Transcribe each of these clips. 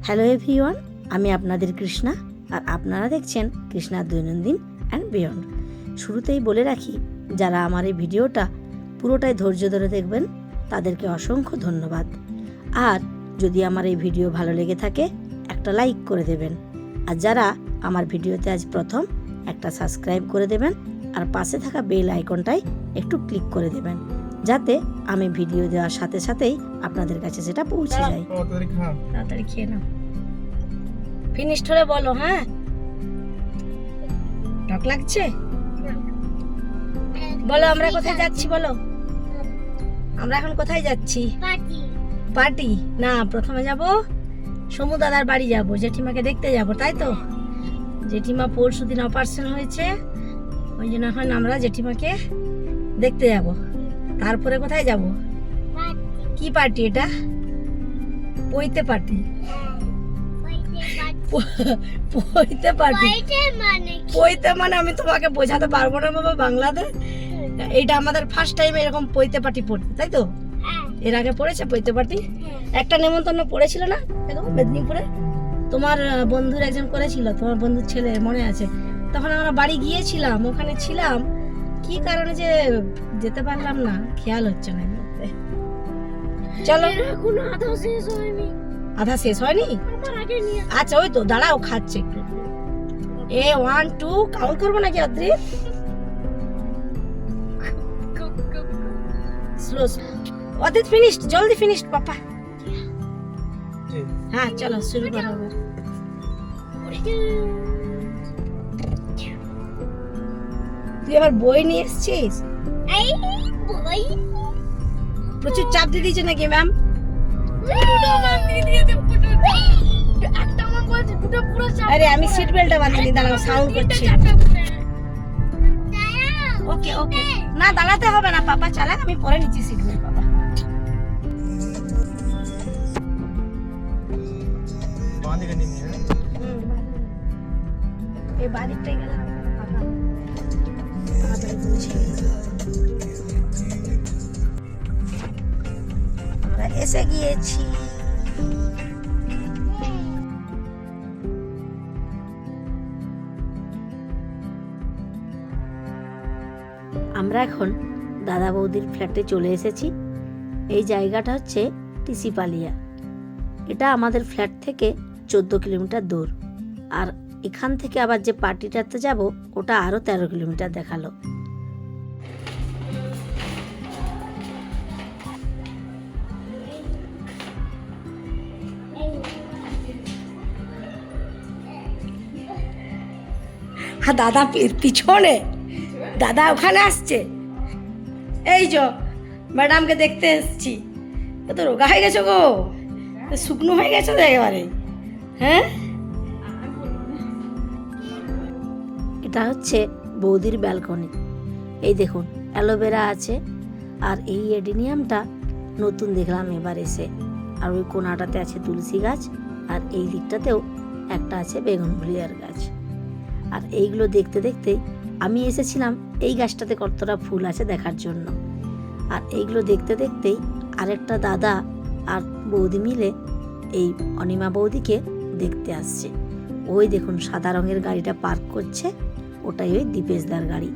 Hello everyone, আমি আপনাদের কৃষ্ণা, আর আপনারা দেখছেন কৃষ্ণার দৈনন্দিন অ্যান্ড বিয়ন্ড। শুরুতেই বলে রাখি, যারা আমার এই ভিডিওটা পুরোটাই ধৈর্য ধরে দেখবেন তাদেরকে অসংখ্য ধন্যবাদ। আর যদি আমার এই ভিডিও ভালো লেগে থাকে একটা লাইক করে দেবেন, আর যারা আমার ভিডিওতে আজ প্রথম একটা সাবস্ক্রাইব করে দেবেন, আর পাশে থাকা বেল আইকনটাই একটু ক্লিক করে দেবেন, যাতে আমি ভিডিও দেওয়ার সাথে সাথেই আপনাদের কাছে সেটা পৌঁছে যায়। তাড়াতাড়ি খেয়ে নাও, ফিনিশড হলে বলো। হ্যাঁ, টক লাগছে? বলো আমরা কোথায় যাচ্ছি, বলো আমরা এখন কোথায় যাচ্ছি? পার্টি না, প্রথমে যাব সমু দাদার বাড়ি যাব, জেঠিমাকে দেখতে যাব, তাই তো? জেঠিমা পরশুদিন অপারেশন হয়েছে, ওই জন্য এখন আমরা জেঠিমাকে দেখতে যাব। তারপরে কোথায় যাব? কি পার্টি এটা? পৈতে পার্টি। পৈতে পার্টি পৈতে মানে আমি তোমাকে বোঝাতে পারবো না বাবা বাংলাতে। এইটা আমাদের ফার্স্ট টাইম এরকম পৈতে পার্টি পড়তে, তাই তো? এর আগে পড়েছে পৈতে পার্টি? একটা নেমন্তন্ন পড়েছিল না দেখো মেদিনীপুরে, তোমার বন্ধুর একজন করেছিল, তোমার বন্ধুর ছেলে, মনে আছে? তখন আমরা বাড়ি গিয়েছিলাম, ওখানে ছিলাম, কি কারণে যে যেতে পারলাম না খেয়াল হচ্ছে না। চলো, এখনো আধা শেষ হয়নি। আধা শেষ হয়নি? আচ্ছা, ওই তো দাঁড়াও, খাচ্ছে একটু। 1 2 কাউন্ট করবো নাকি অদ্রিত? স্লো অদ্রিত, ফিনিশড, জলদি ফিনিশড পাপা। হ্যাঁ চলো শুরু করো। তুই আবার বই নিয়ে এসেছিস? প্রচুর চাপ দিয়ে দিয়েছে নাকি ম্যাম? আরে আমি সিট বেল্টটা বাঁধিনি, দাঁড়াও, সাউন্ড করছে। ওকে ওকে, না দাঁড়াতে হবে না, পাপা চালাক, আমি পরে নিচ্ছি সিট বেল্ট। পাপা এই বাড়িটাই গেলাম পাপা, তাড়াতাড়ি বুঝি। আমরা এসে গিয়েছি। আমরা এখন দাদা বৌদির ফ্ল্যাটে চলে এসেছি। এই জায়গাটা হচ্ছে টিসিপালিয়া। এটা আমাদের ফ্ল্যাট থেকে 14 কিলোমিটার দূর, আর এখান থেকে আবার যে পার্টিটাতে যাব ওটা আরও 13 কিলোমিটার দেখালো। হ্যাঁ দাদা পিছনে, দাদা ওখানে আসছে। এই যে ম্যাডামকে দেখতে এসেছি। তো রোগা হয়ে গেছো গো, শুকনো হয়ে গেছো তো একেবারে। হ্যাঁ, এটা হচ্ছে বৌদির ব্যালকনি। এই দেখুন অ্যালোভেরা আছে, আর এই এডিনিয়ামটা নতুন দেখলাম এবার এসে। আর ওই কোনাটাতে আছে তুলসী গাছ, আর এই দিকটাতেও একটা আছে বেগুনভুলিয়ার গাছ। আর এইগুলো দেখতে দেখতে আমি এসেছিলাম এই গাছটাতে কতটা ফুল আছে দেখার জন্য। আর এইগুলো দেখতে দেখতেই আরেকটা দাদা আর বৌদি মিলে এই অনিমা বৌদিকে দেখতে আসছে। ওই দেখুন সাদা রঙের গাড়িটা পার্ক করছে, ওটাই ওই দীপেশদার গাড়ি।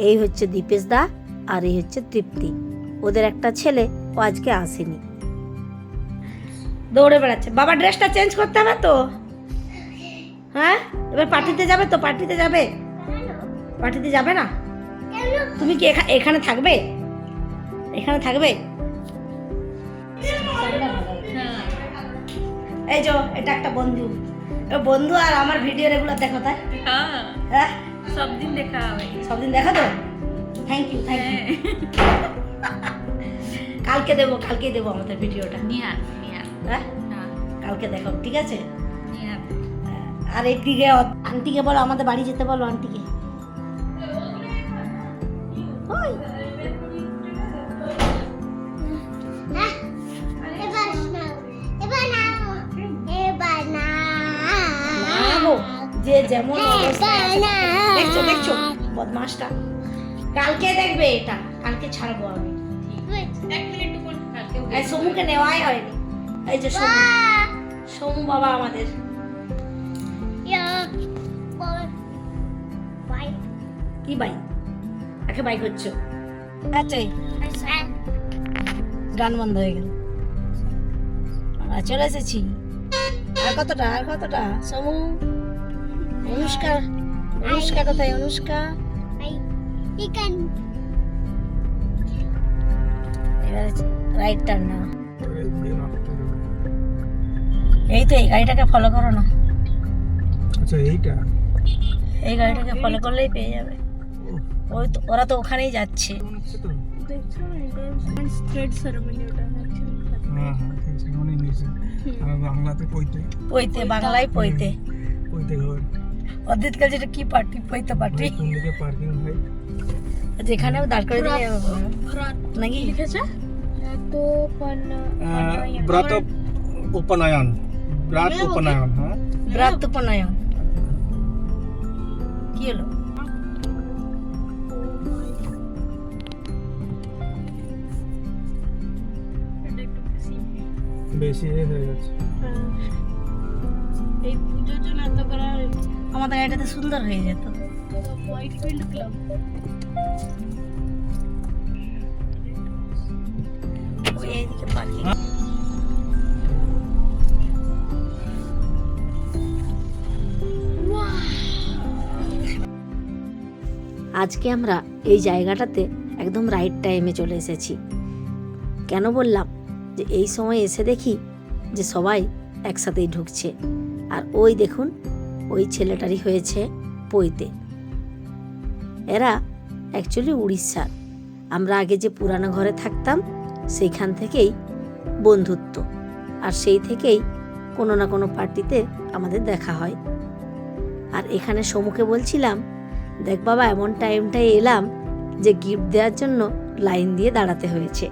এই হচ্ছে দীপেশদা, আর এই হচ্ছে তৃপ্তি, ওদের একটা ছেলে, ও আজকে আসেনি, দৌড়ে বেড়াচ্ছে। বাবা ড্রেসটা চেঞ্জ করতে হবে তো। হ্যাঁ, এবার পার্টিতে যাবে তো? পার্টিতে যাবে? পার্টিতে যাবে না? তুমি কি এখানে থাকবে? এখানে থাকবে? এই যে এটা একটা বন্ধু, বন্ধু আর আমার ভিডিও রেগুলার দেখো, তাই? হ্যাঁ, সব দিন দেখা হবে। সব দিন দেখা তো? Thank you, thank you. কালকে দেবো আমাদের ভিডিওটা। হ্যাঁ, কালকে দেখো, ঠিক আছে? আর একদিকে আন্টিকে বলো আমাদের বাড়ি যেতে, বলো আন্টিকে। যে যেমন দেখছো বদমাসটা, কালকে দেখবে, এটা কালকে ছাড়বো আমি। 1 মিনিট এই সমুকে নেওয়াই হয়নি। এই যে সমু, সমু বাবা আমাদের। কি বাইক? একে বাইক হচ্ছে। আচ্ছা গান বন্ধ হয়ে গেল। আমরা চলে এসেছি। আর কতটা সমু? অনুষ্কা, অনুষ্কা কোথায়? অনুষ্কা এবার রাইট টার্ন না। এই তো এই গাড়িটাকে ফলো করো না। আচ্ছা এইটা, এই গাড়িটাকে ফলো করলেই পেয়ে যাবে। ওই তো ওরা তো ওখানেই যাচ্ছে। বাংলাতে পইতে পইতে, বাংলায় পইতে। পইতে ঘর অদ্রিত কাল যেটা কি পার্টি? পইতে পার্টি। কোন দিকে পার্কিং হয়? যেখানেও দাঁড় করে দিয়ে নাকি লিখেছে তো ব্রত উপনয়ন, ব্রত উপনয়ন। হ্যাঁ, ব্রাত উপনয়ন। কি হলো? বেশি হয়ে গেছে। এই পুজোর জন্য এত করা আমাদের গাড়িটাতে সুন্দর হয়ে যেত। White field club. ওই এইদিকে পার্কিং। আজকে আমরা এই জায়গাটাতে একদম রাইট টাইমে চলে এসেছি। কেন বললাম যে এই সময় এসে দেখি যে সবাই একসাথেই ঢুকছে। আর ওই দেখুন, ওই ছেলেটারই হয়েছে পইতে। এরা অ্যাকচুয়ালি উড়িষ্যার। আমরা আগে যে পুরানো ঘরে থাকতাম সেইখান থেকেই বন্ধুত্ব, আর সেই থেকেই কোনো না কোনো পার্টিতে আমাদের দেখা হয়। আর এখানে সমুখে বলছিলাম, দেখ বাবা এমন টাইমটাই এলাম যে গিফট দেওয়ার জন্য লাইন দিয়ে দাঁড়াতে হয়েছে।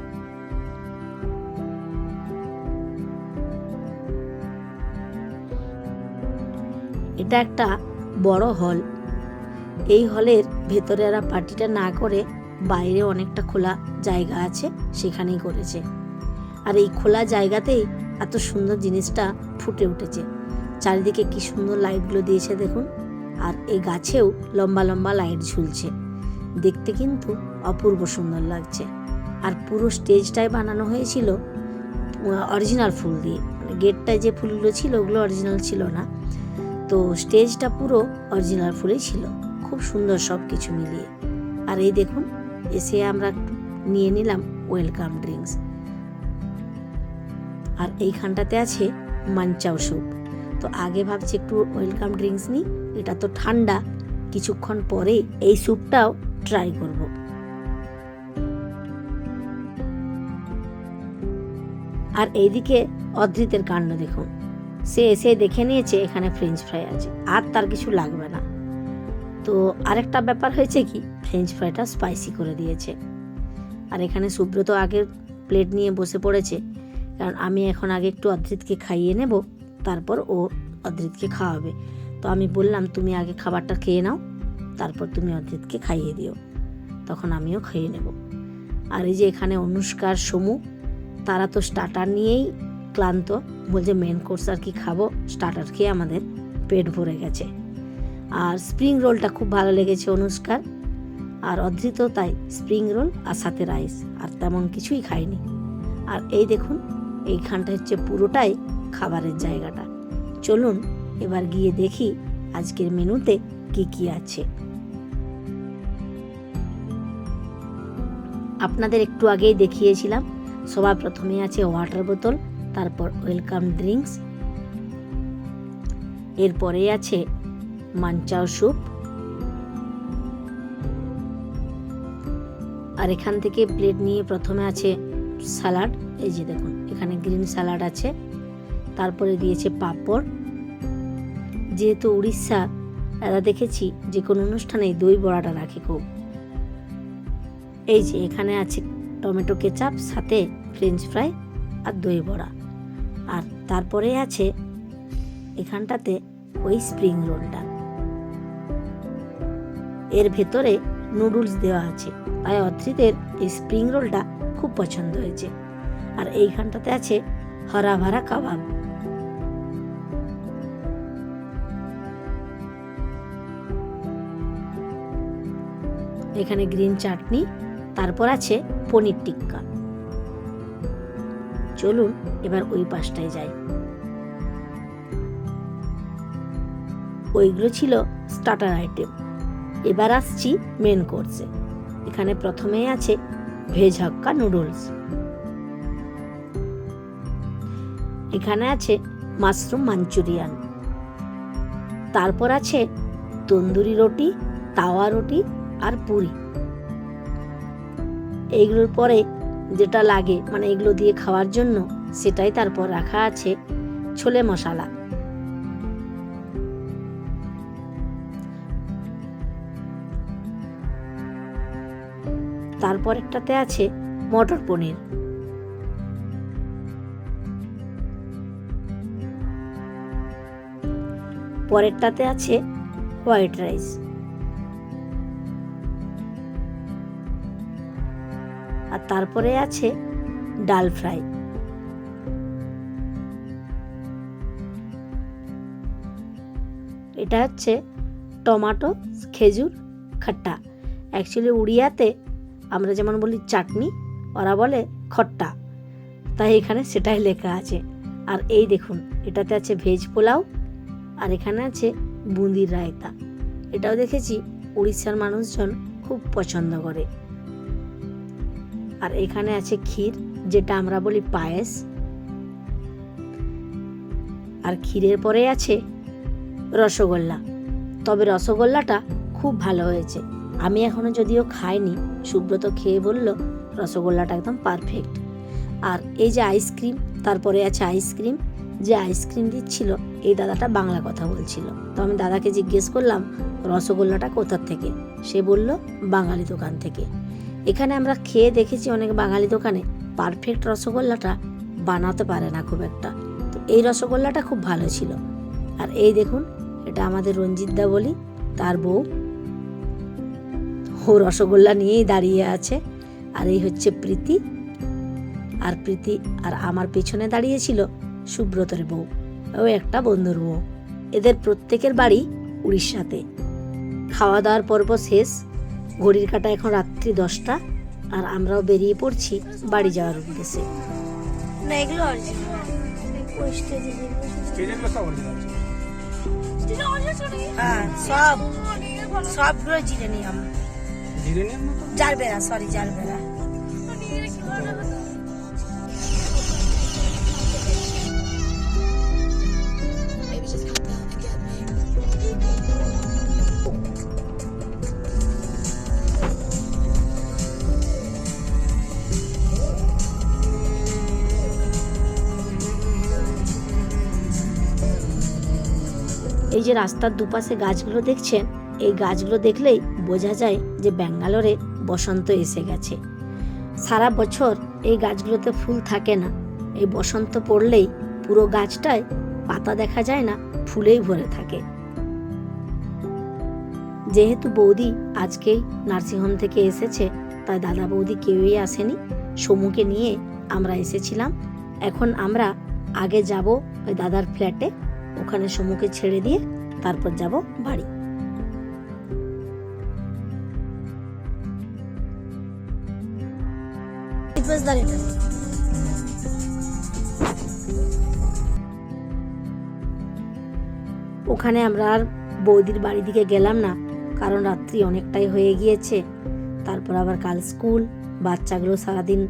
এটা একটা বড় হল। এই হলের ভেতরে এরা পার্টিটা না করে বাইরে অনেকটা খোলা জায়গা আছে, সেখানেই করেছে। আর এই খোলা জায়গাতেই এত সুন্দর জিনিসটা ফুটে উঠেছে। চারিদিকে কি সুন্দর লাইটগুলো দিয়েছে দেখুন। আর এই গাছেও লম্বা লম্বা লাইট ঝুলছে, দেখতে কিন্তু অপূর্ব সুন্দর লাগছে। আর পুরো স্টেজটাই বানানো হয়েছিল অরিজিনাল ফুল দিয়ে। মানে গেটটায় যে ফুলগুলো ছিল ওগুলো অরিজিনাল ছিল না, তো স্টেজটা পুরো অরিজিনাল ফুলেই ছিল। খুব সুন্দর সব কিছু মিলিয়ে। আর এই দেখুন, এসে আমরা নিয়ে নিলাম ওয়েলকাম ড্রিঙ্কস। আর এইখানটাতে আছে মাঞ্চাও স্যুপ। তো আগে ভাবছি একটু ওয়েলকাম ড্রিঙ্কস নিই, এটা তো ঠান্ডা, কিছুক্ষণ পরে এই স্যুপটাও ট্রাই করব। আর এইদিকে অদ্রিতের কাণ্ড দেখুন, সে এসে দেখে নিয়েছে এখানে ফ্রেঞ্চ ফ্রাই আছে, আর তার কিছু লাগবে না। তো আরেকটা ব্যাপার হয়েছে কি, ফ্রেঞ্চ ফ্রাইটা স্পাইসি করে দিয়েছে। আর এখানে সুব্রত আগে প্লেট নিয়ে বসে পড়েছে, কারণ আমি এখন আগে একটু অদ্রিতকে খাইয়ে নেব, তারপর ও অদ্রিতকে খাওয়াবে। তো আমি বললাম তুমি আগে খাবারটা খেয়ে নাও, তারপর তুমি অদ্রিতকে খাইয়ে দিও, তখন আমিও খেয়ে নেব। আর এই যে এখানে অনুষ্কার সমু, তারা তো স্টার্টার নিয়েই ক্লান্ত, বলছে মেন কোর্স আর কি খাবো, স্টার্টার খেয়ে আমাদের পেট ভরে গেছে। আর স্প্রিং রোলটা খুব ভালো লেগেছে অনুষ্কার, আর অদ্রিতও তাই, স্প্রিং রোল আর সাথে রাইস, আর তেমন কিছুই খায়নি। আর এই দেখুন, এইখানটা হচ্ছে পুরোটাই খাবারের জায়গাটা। চলুন এবার গিয়ে দেখি আজকের মেনুতে কি কি আছে। আপনাদের একটু আগেই দেখিয়েছিলাম, সবার প্রথমে আছে ওয়াটার বোতল, তারপর ওয়েলকাম ড্রিঙ্কস, এরপরে আছে মাঞ্চাও স্যুপ। আর এখান থেকে প্লেট নিয়ে প্রথমে আছে স্যালাড, এই যে দেখুন এখানে গ্রিন স্যালাড আছে, তারপরে দিয়েছে পাঁপড়। যেহেতু উড়িষ্যা, এরা দেখেছি যে কোনো অনুষ্ঠানেই দই বড়াটা রাখে খুব। এই যে এখানে আছে টমেটো কেচাপ, সাথে ফ্রেঞ্চ ফ্রাই আর দই বড়া। আর তারপরে আছে এখানটাতে ওই স্প্রিং রোলটা, এর ভেতরে নুডলস দেওয়া আছে, তাই অদ্রিতের এই স্প্রিং রোলটা খুব পছন্দ হয়েছে। আর এইখানটাতে আছে হরা ভরা কাবাব। এখানে গ্রিন চাটনি, তারপর আছে পনির টিক্কা। চলুন এবার ওই পাশটায় যাই। ওইগুলো ছিল স্টার্টার আইটেম। এবার আসছি মেন কোর্সে। এখানে প্রথমেই আছে ভেজ হাক্কা নুডলস, এখানে আছে মাশরুম মাঞ্চুরিয়ান, তারপর আছে তন্দুরি রুটি, তাওয়া রুটি আর পুরি। এইগুলোর পরে যেটা লাগে মানে এগুলো দিয়ে খাওয়ার জন্য, সেটাই তারপর রাখা আছে ছোলে মশলা। তারপর একটাতে আছে মটর পনির, পরেরটাতে আছে হোয়াইট রাইস, আর তারপরে আছে ডাল ফ্রাই। এটা হচ্ছে টমেটো খেজুর খট্টা। অ্যাকচুয়ালি উড়িয়াতে আমরা যেমন বলি চাটনি, ওরা বলে খট্টা, তাই এখানে সেটাই লেখা আছে। আর এই দেখুন, এটাতে আছে ভেজ পোলাও, আর এখানে আছে বুন্দির রায়তা। এটাও দেখেছি উড়িষ্যার মানুষজন খুব পছন্দ করে। আর এখানে আছে ক্ষীর, যেটা আমরা বলি পায়েস। আর ক্ষীরের পরে আছে রসগোল্লা। তবে রসগোল্লাটা খুব ভালো হয়েছে। আমি এখনো যদিও খাইনি, সুব্রত খেয়ে বলল রসগোল্লাটা একদম পারফেক্ট। আর এই যে আইসক্রিম, তারপরে আছে আইসক্রিম। যে আইসক্রিম দিচ্ছিল এই দাদাটা বাংলা কথা বলছিল, তো আমি দাদাকে জিজ্ঞেস করলাম রসগোল্লাটা কোথার থেকে। সে বলল বাঙালি দোকান থেকে। এখানে আমরা খেয়ে দেখেছি অনেক বাঙালি দোকানে পারফেক্ট রসগোল্লাটা বানাতে পারে না খুব একটা, তো এই রসগোল্লাটা খুব ভালো ছিল। আর এই দেখুন, এটা আমাদের রঞ্জিত দা বলি, তার বউ, ও রসগোল্লা নিয়েই দাঁড়িয়ে আছে। আর এই হচ্ছে প্রীতি, আর প্রীতি আর আমার পেছনে দাঁড়িয়েছিল সুব্রতর বউ, ও একটা বন্ধুর বউ। এদের প্রত্যেকের বাড়ি উড়িষ্যাতে। খাওয়া দাওয়ার পর্ব শেষ, ঘড়ির কাঁটা এখন রাত্রি 10টা, আর আমরাও বেরিয়ে পড়ছি বাড়ি যাওয়ার উদ্দেশ্যে। না এগুলো হ্যাঁ, সবগুলো জিরেনিয়াম, জারবেরা, সরি জারবেরা। এই যে রাস্তার দুপাশে গাছগুলো দেখছেন, এই গাছগুলো দেখলেই বোঝা যায় যে ব্যাঙ্গালোরে বসন্ত এসে গেছে। সারা বছর এই গাছগুলোতে ফুল থাকে না, এই বসন্ত পড়লেই পুরো গাছটায় পাতা দেখা যায় না, ফুলেই ভরে থাকে। যেহেতু বৌদি আজকেই নার্সিংহোম থেকে এসেছে, তাই দাদা বৌদি কেউই আসেনি, সমুকে নিয়ে আমরা এসেছিলাম। এখন আমরা আগে যাব ওই দাদার ফ্ল্যাটে, ওখানে সমুকে ছেড়ে দিয়ে তারপর যাব বাড়ি। ওখানে আমরা আর বৌদির বাড়ি দিকে গেলাম না, কারণ রাত্রি অনেকটাই হয়ে গিয়েছে। তারপর আবার কাল স্কুল, বাচ্চাগুলো সারাদিন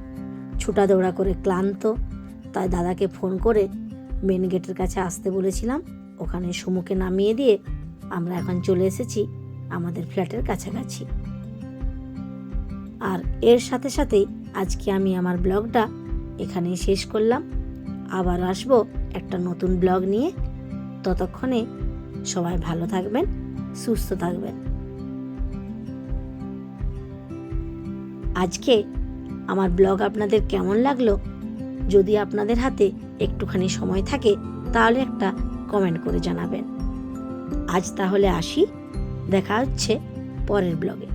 ছুটা দৌড়া করে ক্লান্ত, তাই দাদাকে ফোন করে মেন গেটের কাছে আসতে বলেছিলাম। ওখানে সমুকে নামিয়ে দিয়ে আমরা এখন চলে এসেছি আমাদের ফ্ল্যাটের কাছাকাছি। আর এর সাথে সাথেই আজকে আমি আমার ব্লগটা এখানেই শেষ করলাম। আবার আসবো একটা নতুন ব্লগ নিয়ে। ততক্ষণে সবাই ভালো থাকবেন, সুস্থ থাকবেন। আজকে আমার ব্লগ আপনাদের কেমন লাগলো, যদি আপনাদের হাতে একটুখানি সময় থাকে তাহলে একটা কমেন্ট করে জানাবেন। আজ তাহলে আসি, দেখা হচ্ছে পরের ব্লগে।